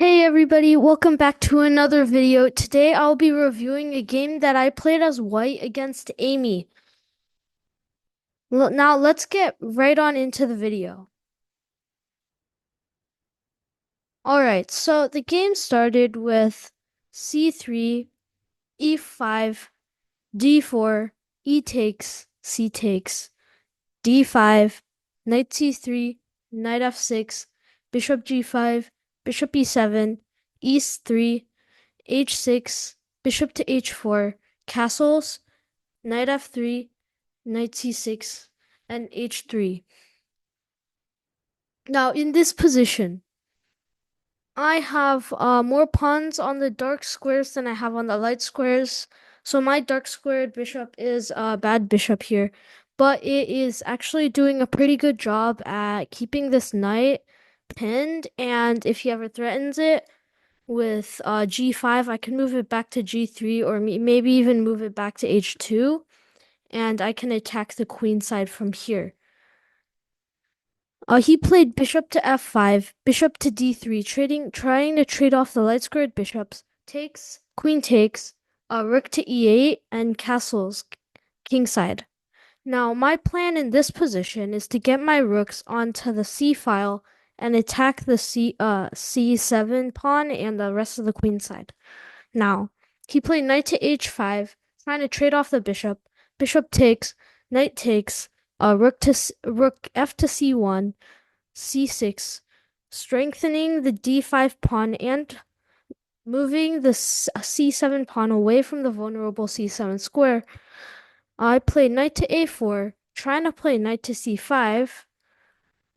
Hey everybody, welcome back to another video. Today I'll be reviewing a game that I played as white against Amy. Now let's get right on into the video. Alright, so the game started with c3, e5, d4, e takes, c takes, d5, knight c3, knight f6, bishop g5, bishop e7, e3, h6, bishop to h4, castles, knight f3, knight c6, and h3. Now, in this position, I have more pawns on the dark squares than I have on the light squares. So my dark squared bishop is a bad bishop here, but it is actually doing a pretty good job at keeping this knight pinned. And if he ever threatens it with g5, I can move it back to g3 or maybe even move it back to h2, and I can attack the queen side from here. He played bishop to f5, bishop to d3, trying to trade off the light squared bishops, takes, queen takes, rook to e8, and castles kingside. Now, my plan in this position is to get my rooks onto the c file and attack the c7 pawn and the rest of the queen side. Now, he played knight to h5, trying to trade off the bishop. Bishop takes, knight takes, rook f to c1, c6, strengthening the d5 pawn and moving the c7 pawn away from the vulnerable c7 square. I played knight to a4, trying to play knight to c5,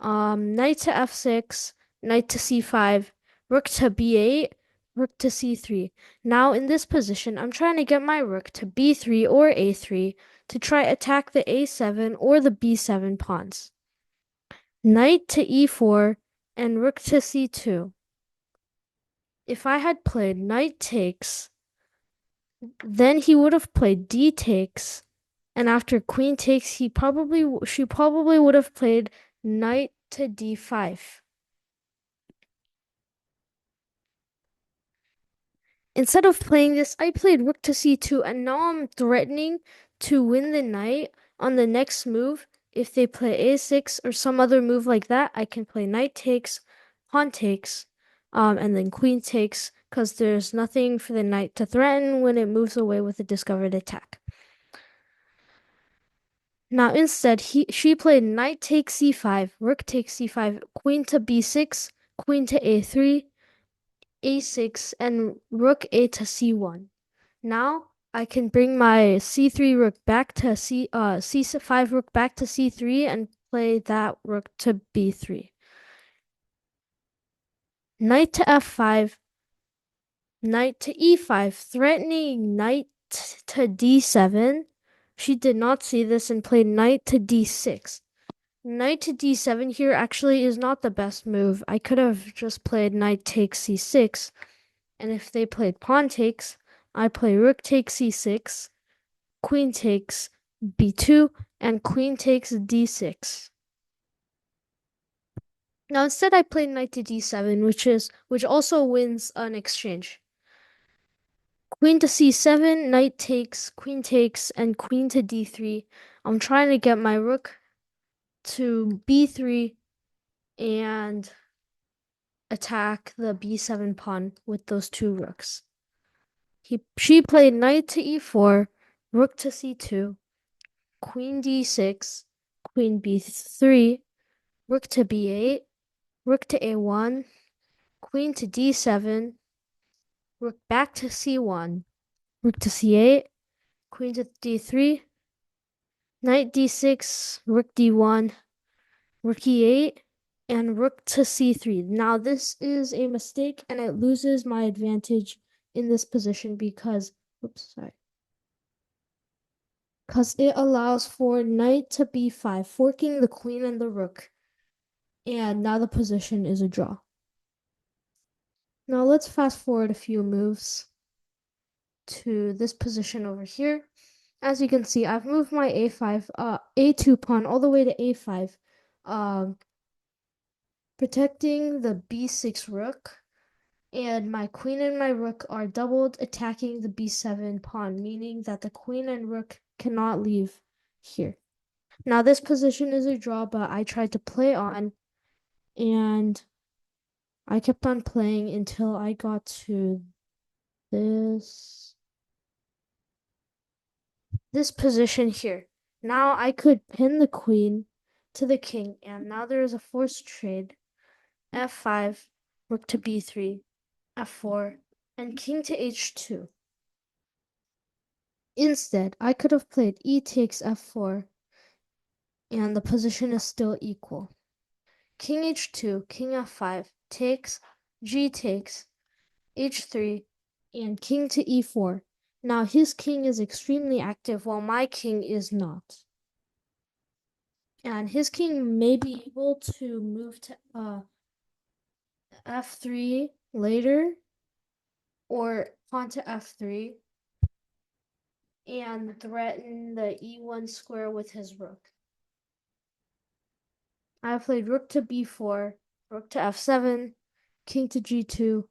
knight to f6, knight to c5, rook to b8, rook to c3. Now in this position, I'm trying to get my rook to b3 or a3 to try attack the a7 or the b7 pawns. Knight to e4 and rook to c2. If I had played knight takes, then he would have played d takes, and after queen takes, she probably would have played knight to d5. Instead of playing this, I played rook to c2, and now I'm threatening to win the knight on the next move. If they play a6 or some other move like that, I can play knight takes, pawn takes, and then queen takes, because there's nothing for the knight to threaten when it moves away with a discovered attack. Now instead, she played knight takes c5, rook takes c5, queen to b6, queen to a3, a6, and rook a to c1. Now I can bring my c3 rook back to c5 rook back to c3 and play that rook to b3. Knight to f5, knight to e5, threatening knight to d7. She did not see this and played knight to d6. Knight to d7 here actually is not the best move. I could have just played knight takes c6, and if they played pawn takes, I play rook takes c6, queen takes b2, and queen takes d6. Now instead I played knight to d7, which also wins an exchange. Queen to c7, knight takes, queen takes, and queen to d3. I'm trying to get my rook to b3 and attack the b7 pawn with those two rooks. She played knight to e4, rook to c2, queen d6, queen b3, rook to b8, rook to a1, queen to d7, rook back to c1, rook to c8, queen to d3, knight d6, rook d1, rook e8, and rook to c3. Now this is a mistake and it loses my advantage in this position because, oops, sorry, because it allows for knight to b5, forking the queen and the rook. And now the position is a draw. Now let's fast forward a few moves to this position over here. As you can see, I've moved my a2 pawn all the way to a5, protecting the b6 rook. And my queen and my rook are doubled attacking the b7 pawn, meaning that the queen and rook cannot leave here. Now this position is a draw, but I tried to play on, and I kept on playing until I got to this position here. Now I could pin the queen to the king, and now there is a forced trade. f5, rook to b3, f4, and king to h2. Instead, I could have played e takes f4, and the position is still equal. King h2, king f5, takes, g takes, h3, and king to e4. Now his king is extremely active while my king is not. And his king may be able to move to f3 later or pawn to f3 and threaten the e1 square with his rook. I played rook to b4, rook to f7, king to g2,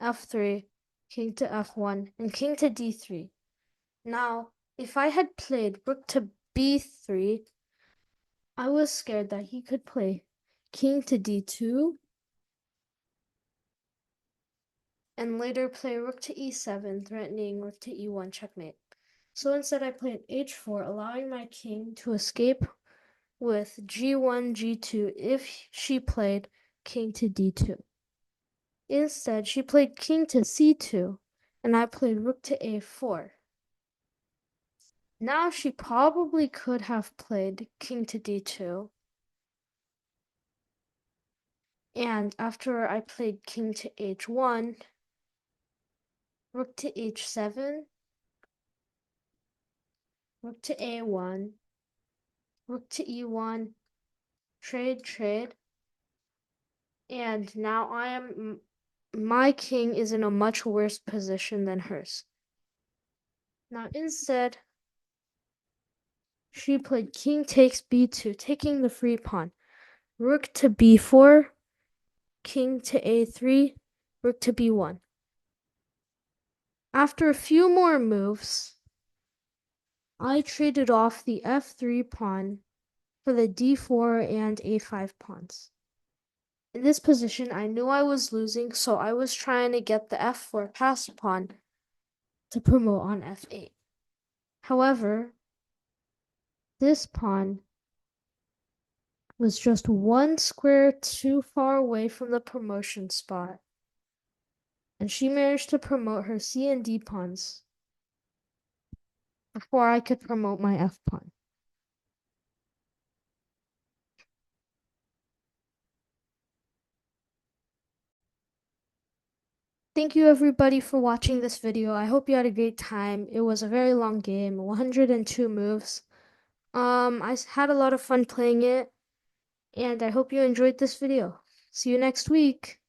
f3, king to f1, and king to d3. Now, if I had played rook to b3, I was scared that he could play king to d2 and later play rook to e7, threatening rook to e1 checkmate. So instead I played h4, allowing my king to escape with g1, g2 if she played king to d2. Instead, she played king to c2, and I played rook to a4. Now she probably could have played king to d2. And after I played king to h1, rook to h7, rook to a1, rook to e1, trade, trade. And now my king is in a much worse position than hers. Now instead, she played king takes b2, taking the free pawn. Rook to b4, king to a3, rook to b1. After a few more moves, I traded off the f3 pawn for the d4 and a5 pawns. In this position, I knew I was losing, so I was trying to get the f4 passed pawn to promote on f8. However, this pawn was just one square too far away from the promotion spot, and she managed to promote her c and d pawns before I could promote my f pawn. Thank you everybody for watching this video. I hope you had a great time. It was a very long game, 102 moves. I had a lot of fun playing it, and I hope you enjoyed this video. See you next week.